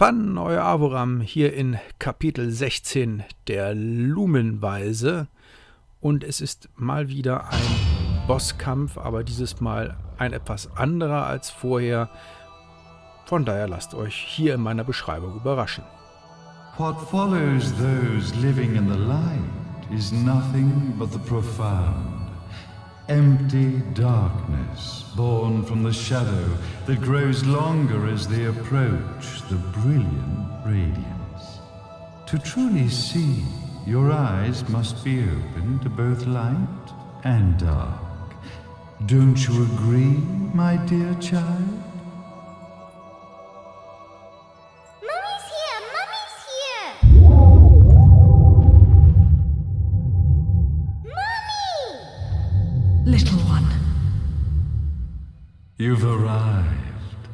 Fan euer Avoram hier in Kapitel 16 der Lumen Weise. Und es ist mal wieder ein Bosskampf, aber dieses Mal ein etwas anderer als vorher. Von daher lasst euch hier in meiner Beschreibung überraschen. What follows those living in the light is nothing but the profound, empty darkness born from the shadow that grows longer as they approach the brilliant radiance. To truly see, your eyes must be open to both light and dark. Don't you agree, my dear child? Little one. You've arrived,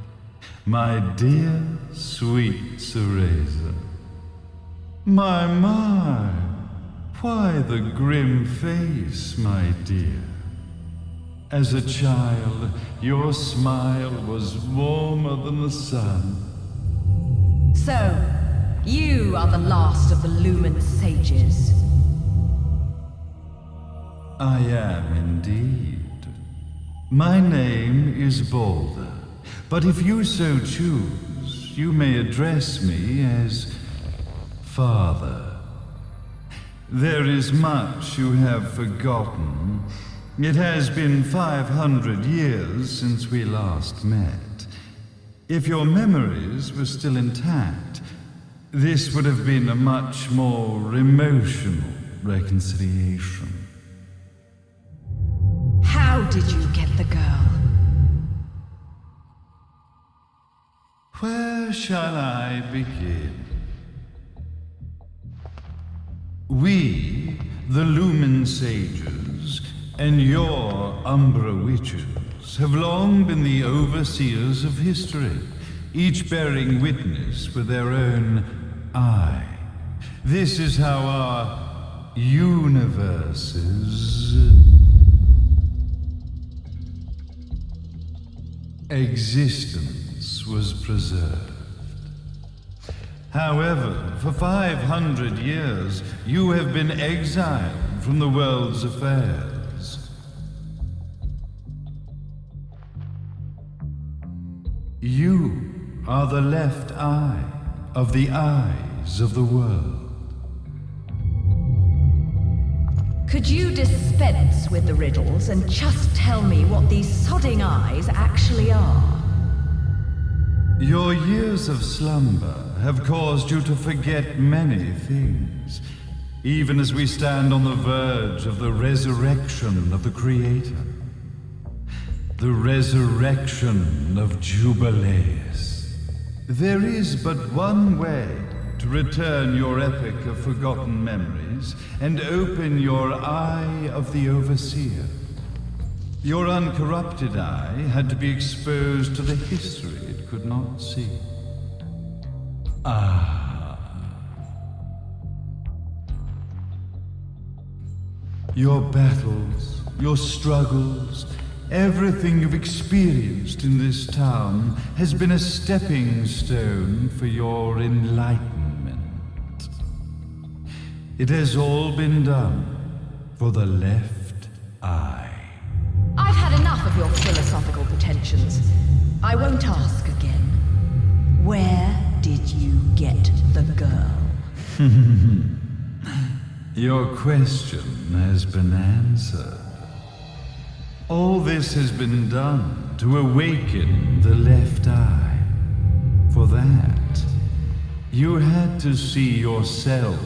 my dear, sweet Cereza. My, why the grim face, my dear? As a child, your smile was warmer than the sun. So, you are the last of the Lumen sages. I am indeed. My name is Balder, but if you so choose, you may address me as Father. There is much you have forgotten. It has been 500 years since we last met. If your memories were still intact, this would have been a much more emotional reconciliation. How did you get the girl? Where shall I begin? We, the Lumen sages, and your Umbra witches, have long been the overseers of history, each bearing witness with their own eye. This is how our universes existence was preserved. However, for 500 years, you have been exiled from the world's affairs. You are the left eye of the eyes of the world. Could you dispense with the riddles and just tell me what these sodding eyes actually are? Your years of slumber have caused you to forget many things, even as we stand on the verge of the resurrection of the Creator. The resurrection of Jubileus. There is but one way to return your epic of forgotten memories and open your eye of the Overseer. Your uncorrupted eye had to be exposed to the history it could not see. Your battles, your struggles, everything you've experienced in this town has been a stepping stone for your enlightenment. It has all been done for the left eye. I've had enough of your philosophical pretensions. I won't ask again. Where did you get the girl? Your question has been answered. All this has been done to awaken the left eye. For that, you had to see yourself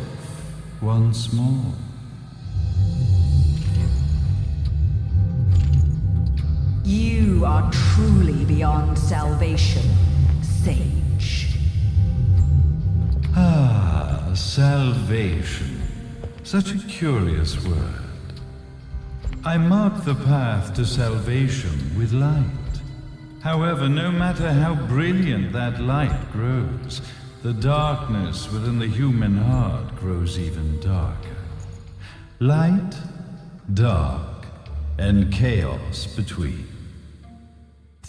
once more. You are truly beyond salvation, sage. Salvation. Such a curious word. I mark the path to salvation with light. However, no matter how brilliant that light grows, the darkness within the human heart grows even darker. Light, dark, and chaos between.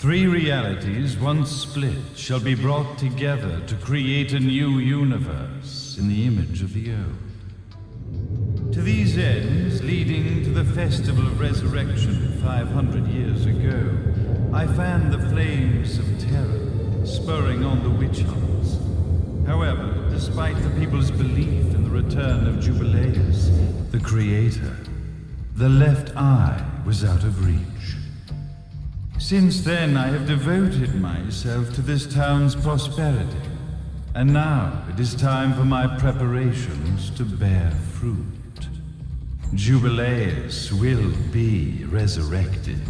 3 realities, once split, shall be brought together to create a new universe in the image of the old. To these ends, leading to the festival of resurrection 500 years ago, I fanned the flames of terror, spurring on the witch hunts. However, despite the people's belief in the return of Jubileus, the creator, the left eye was out of reach. Since then, I have devoted myself to this town's prosperity, and now it is time for my preparations to bear fruit. Jubileus will be resurrected.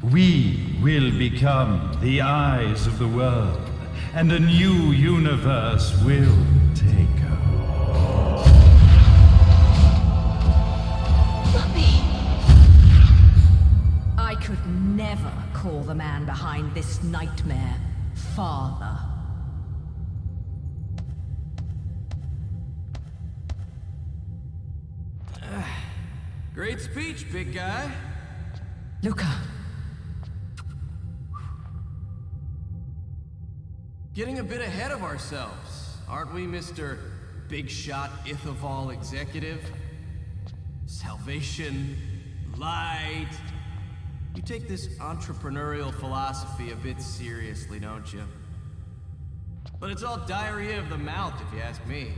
We will become the eyes of the world, and a new universe will take hold. Mummy! I could never call the man behind this nightmare father. Great speech, big guy. Luca. Getting a bit ahead of ourselves, aren't we, Mr. Big Shot Ithavol Executive? Salvation, light. You take this entrepreneurial philosophy a bit seriously, don't you? But it's all diarrhea of the mouth, if you ask me.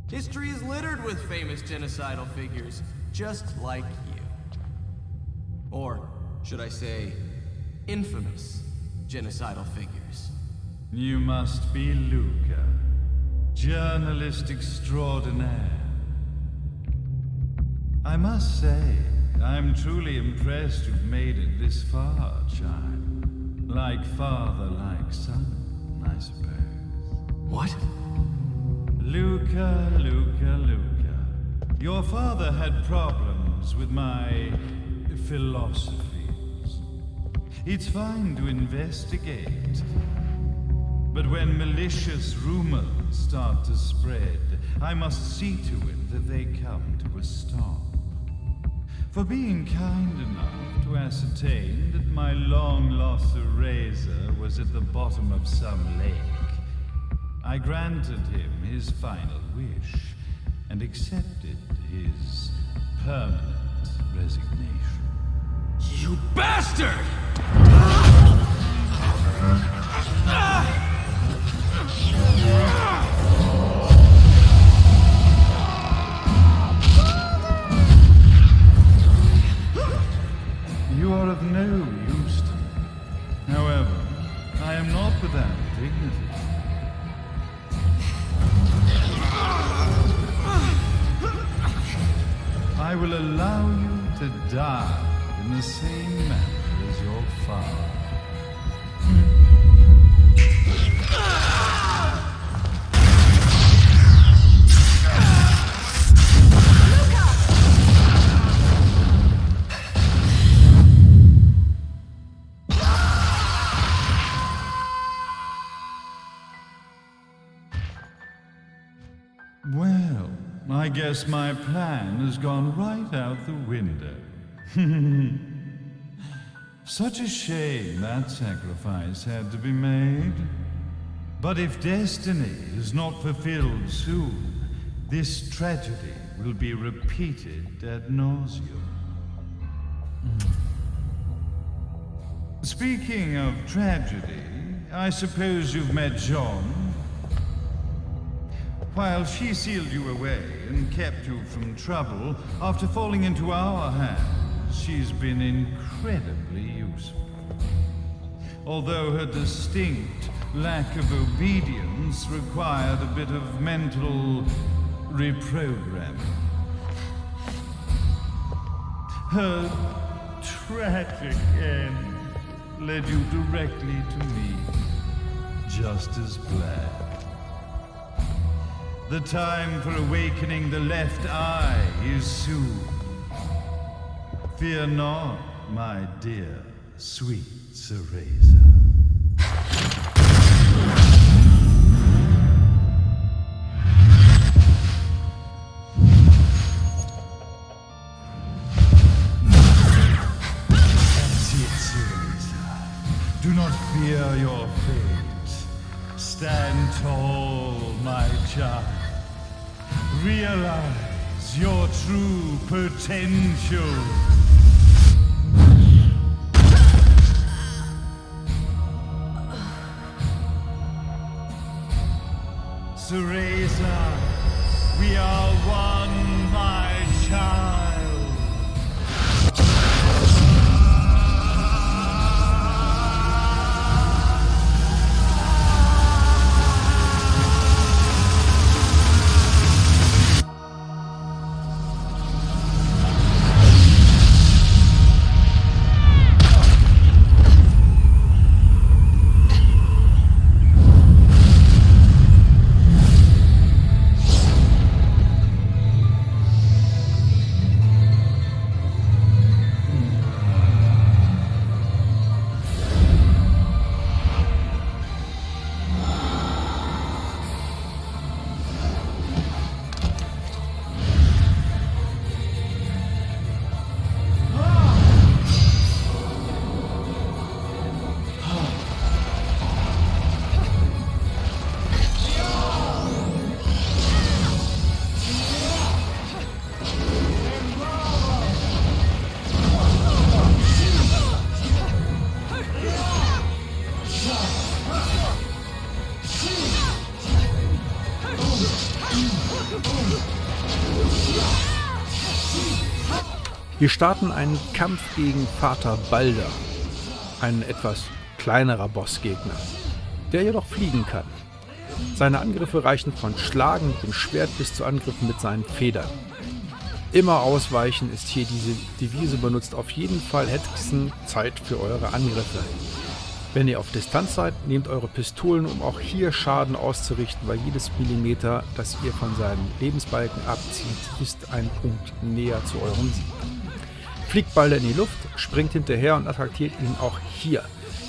History is littered with famous genocidal figures, just like you. Or, should I say, infamous genocidal figures. You must be Luca, journalist extraordinaire. I must say, I'm truly impressed you've made it this far, child. Like father, like son, I suppose. What? Luca. Your father had problems with my philosophies. It's fine to investigate, but when malicious rumors start to spread, I must see to it that they come to a stop. For being kind enough to ascertain that my long-lost eraser was at the bottom of some lake, I granted him his final wish and accepted his permanent resignation. You bastard! You are of no use to me. However, I am not without dignity. I will allow you to die in the same manner as your father. Well, I guess my plan has gone right out the window. Such a shame that sacrifice had to be made. But if destiny is not fulfilled soon, this tragedy will be repeated ad nauseum. Speaking of tragedy, I suppose you've met Jean. While she sealed you away and kept you from trouble, after falling into our hands, she's been incredibly useful. Although her distinct lack of obedience required a bit of mental reprogramming. Her tragic end led you directly to me, just as planned. The time for awakening the left eye is soon. Fear not, my dear, sweet Cereza. That's it, Cereza. Consider your fate. Stand tall, my child. Realize your true potential. Cereza, we are one, my child. Wir starten einen Kampf gegen Vater Balder, ein etwas kleinerer Bossgegner, der jedoch fliegen kann. Seine Angriffe reichen von Schlagen mit dem Schwert bis zu Angriffen mit seinen Federn. Immer ausweichen ist hier diese Devise, benutzt auf jeden Fall Hexen Zeit für eure Angriffe. Wenn ihr auf Distanz seid, nehmt eure Pistolen, um auch hier Schaden auszurichten, weil jedes Millimeter, das ihr von seinem Lebensbalken abzieht, ist ein Punkt näher zu eurem Sieg. Fliegt Balder in die Luft, springt hinterher und attackiert ihn auch hier.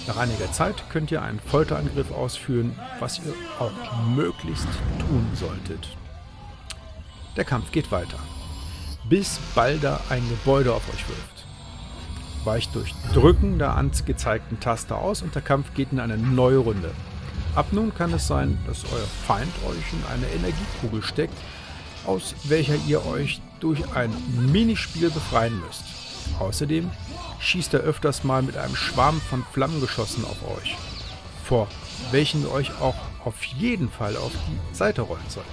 Nach einiger Zeit könnt ihr einen Folterangriff ausführen, was ihr auch möglichst tun solltet. Der Kampf geht weiter, bis Balder ein Gebäude auf euch wirft. Weicht durch Drücken der angezeigten Taste aus und der Kampf geht in eine neue Runde. Ab nun kann es sein, dass euer Feind euch in eine Energiekugel steckt, aus welcher ihr euch durch ein Minispiel befreien müsst. Außerdem schießt er öfters mal mit einem Schwarm von Flammengeschossen auf euch, vor welchen ihr euch auch auf jeden Fall auf die Seite rollen solltet.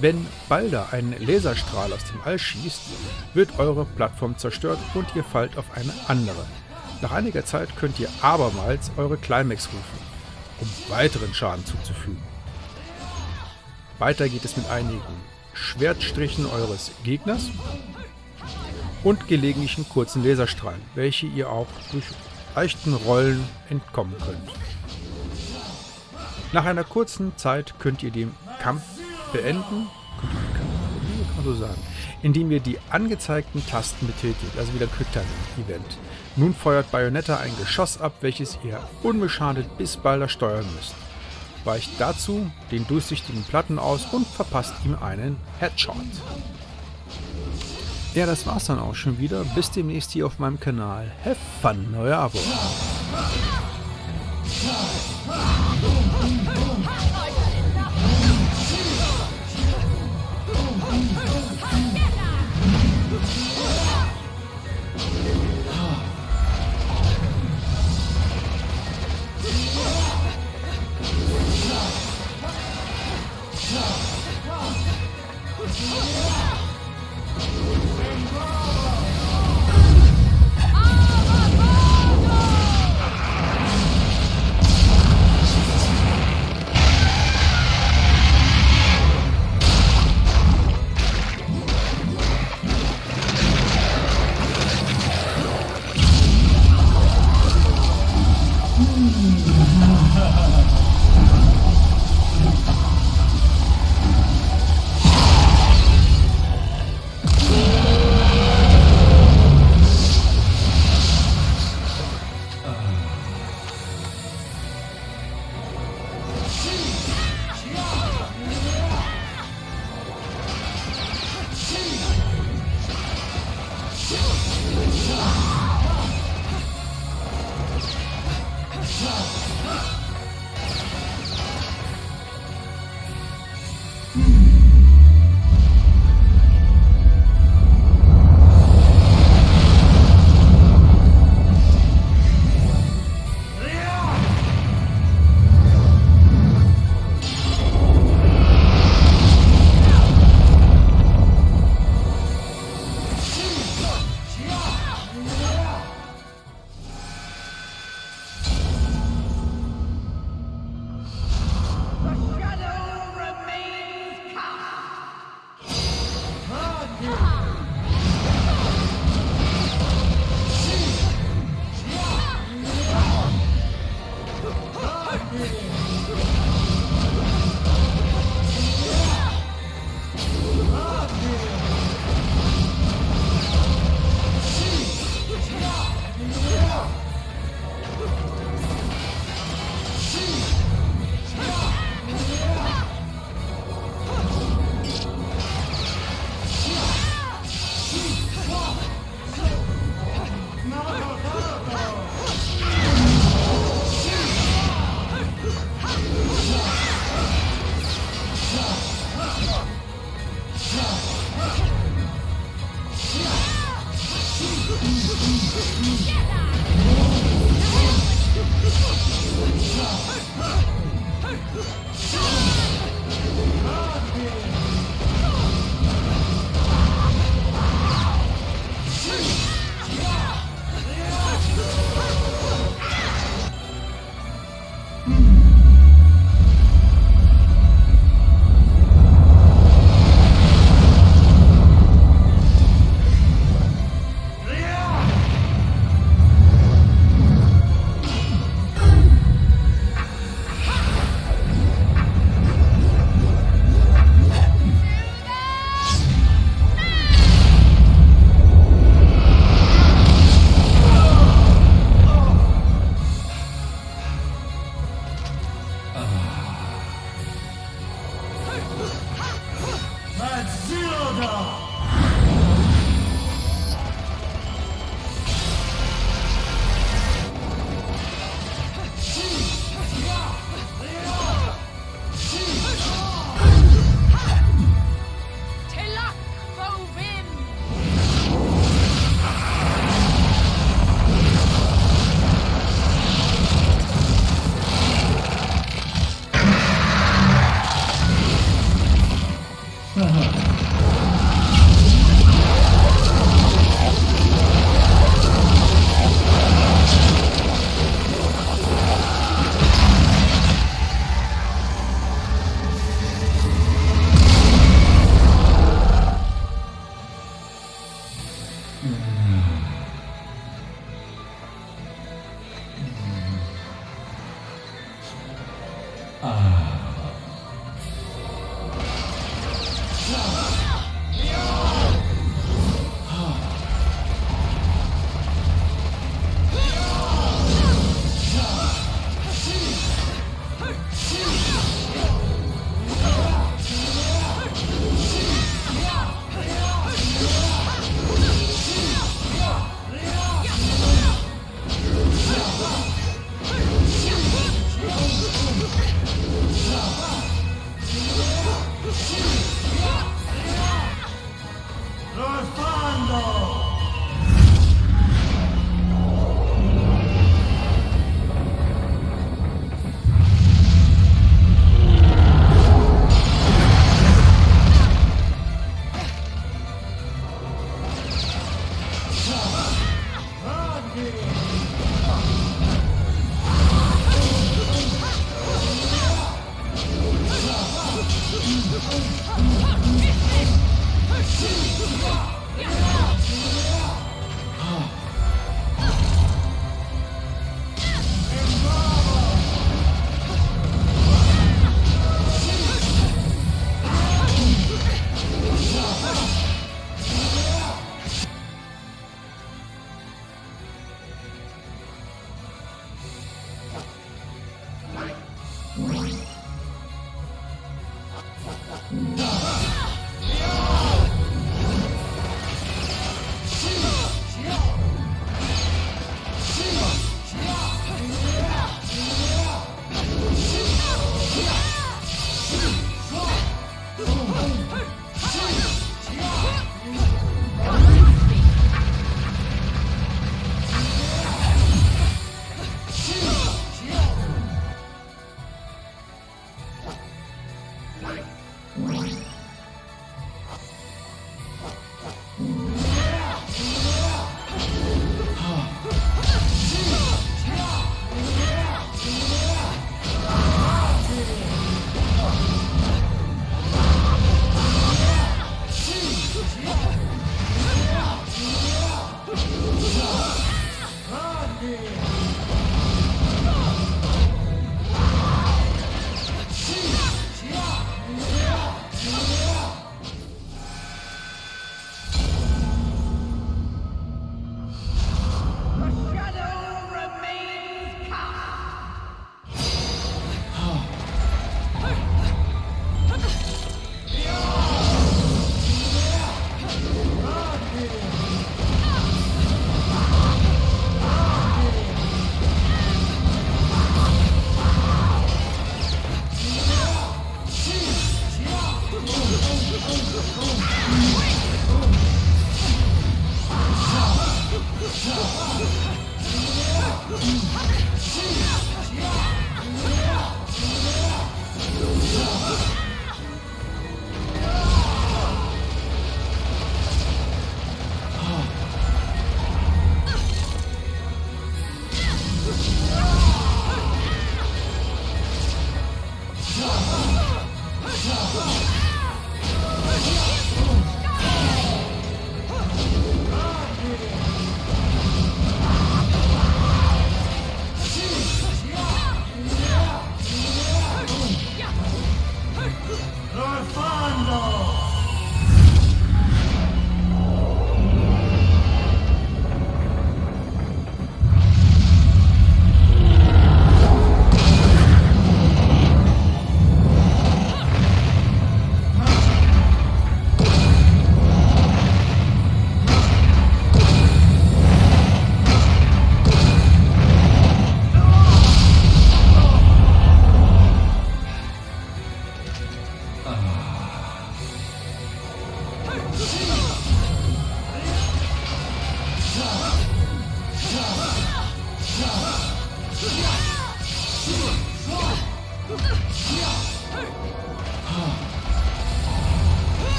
Wenn Balder einen Laserstrahl aus dem All schießt, wird eure Plattform zerstört und ihr fallt auf eine andere. Nach einiger Zeit könnt ihr abermals eure Climax rufen, um weiteren Schaden zuzufügen. Weiter geht es mit einigen Schwertstrichen eures Gegners und gelegentlichen kurzen Laserstrahlen, welche ihr auch durch leichten Rollen entkommen könnt. Nach einer kurzen Zeit könnt ihr den Kampf beenden, kann man so sagen, indem ihr die angezeigten Tasten betätigt, also wieder Quicktime-Event. Nun feuert Bayonetta ein Geschoss ab, welches ihr unbeschadet bis Balder steuern müsst. Weicht dazu den durchsichtigen Platten aus und verpasst ihm einen Headshot. Ja, das war's dann auch schon wieder. Bis demnächst hier auf meinem Kanal. Have fun, euer Abo.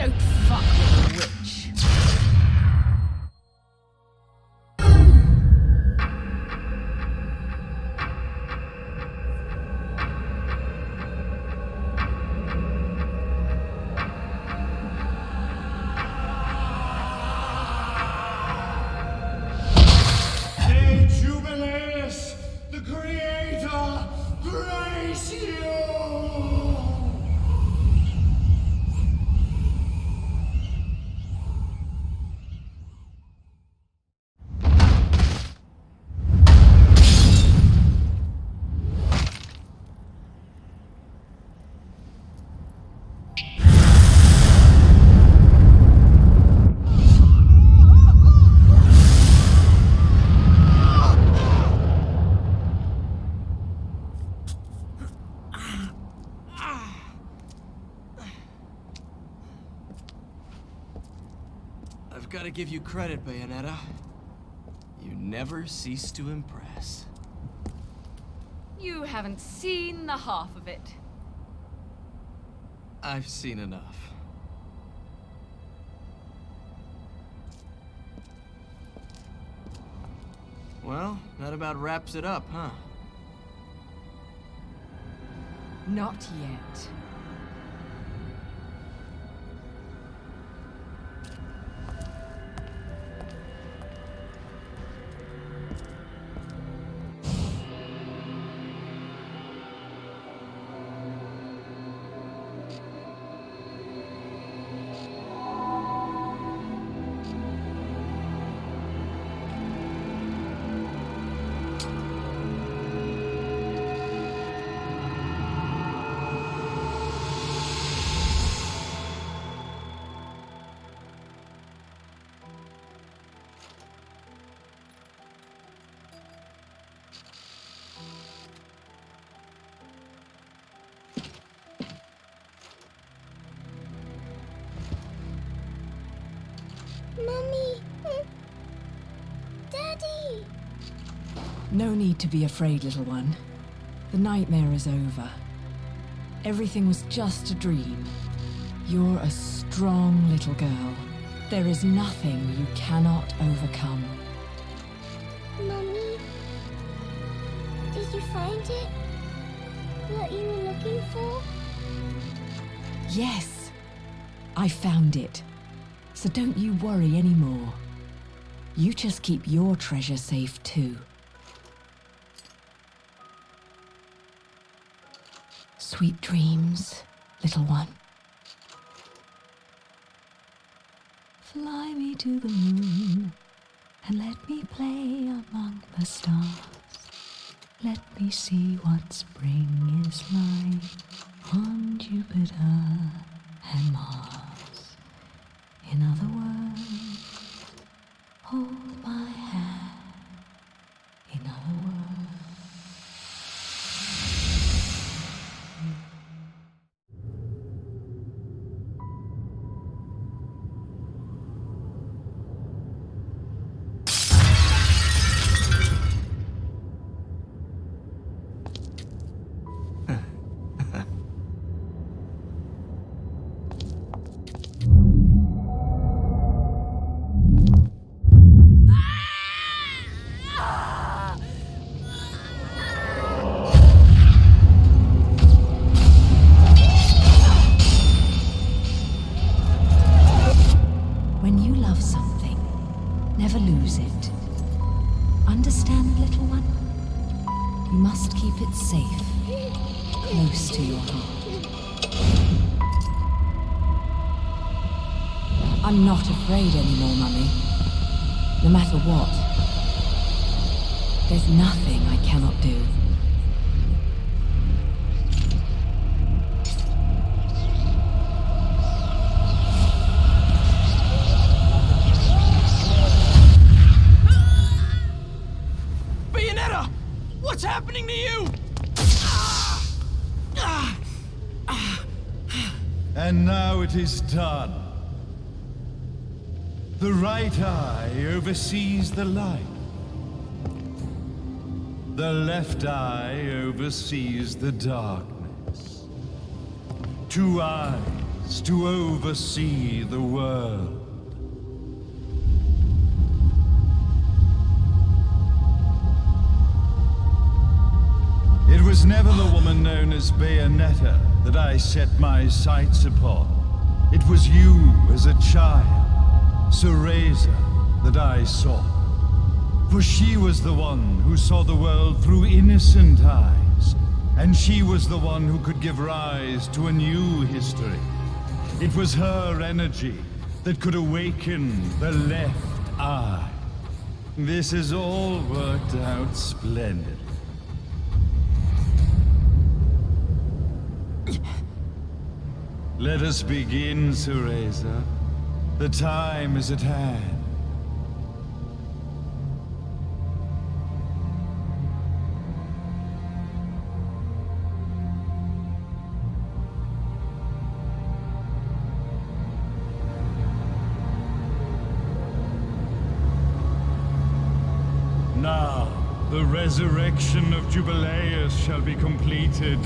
Don't fuck with a witch. The Creator, grace you! I've got to give you credit, Bayonetta. You never cease to impress. You haven't seen the half of it. I've seen enough. Well, that about wraps it up, huh? Not yet. Mummy! Daddy! No need to be afraid, little one. The nightmare is over. Everything was just a dream. You're a strong little girl. There is nothing you cannot overcome. Mummy? Did you find it? What you were looking for? Yes, I found it. So don't you worry anymore. You just keep your treasure safe too. Sweet dreams, little one. Fly me to the moon and let me play among the stars. Let me see what spring is like on Jupiter and Mars. In other words, hold my hand. In other words. Safe, close to your heart. I'm not afraid anymore, Mummy. No matter what. There's nothing I cannot do. Bayonetta! What's happening to you? And now it is done. The right eye oversees the light. The left eye oversees the darkness. 2 eyes eyes to oversee the world. It was never the woman known as Bayonetta that I set my sights upon. It was you as a child, Cereza, that I sought. For she was the one who saw the world through innocent eyes, and she was the one who could give rise to a new history. It was her energy that could awaken the left eye. This has all worked out splendidly. Let us begin, Cereza. The time is at hand. Now, the resurrection of Jubileus shall be completed.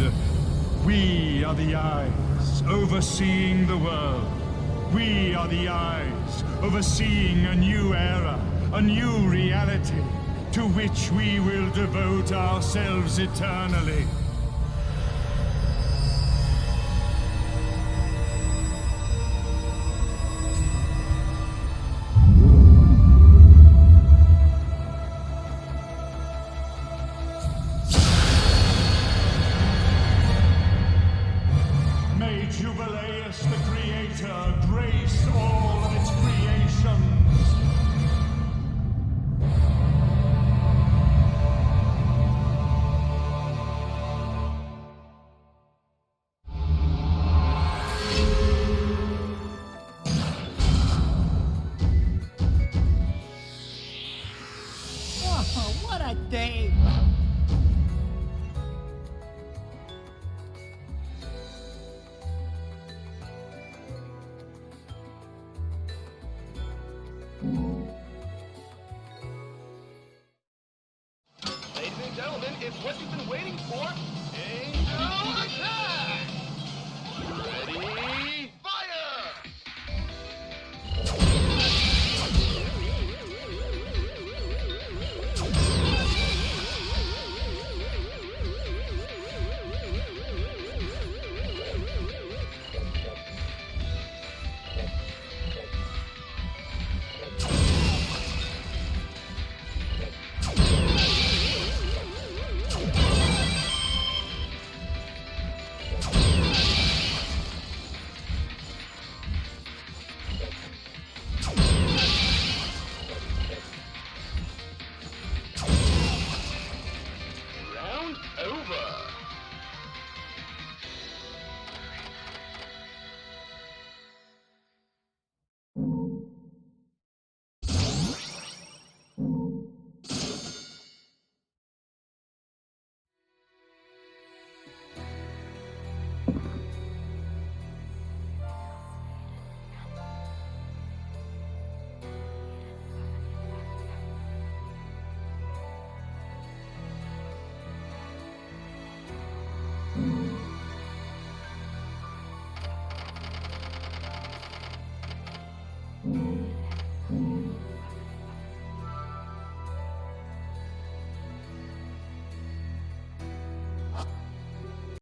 We are the eyes, overseeing the world. We are the eyes, overseeing a new era, a new reality, to which we will devote ourselves eternally. Jubileus, the Creator, grace all of its creations. Oh, what a day! Ladies and gentlemen, it's what you've been waiting for.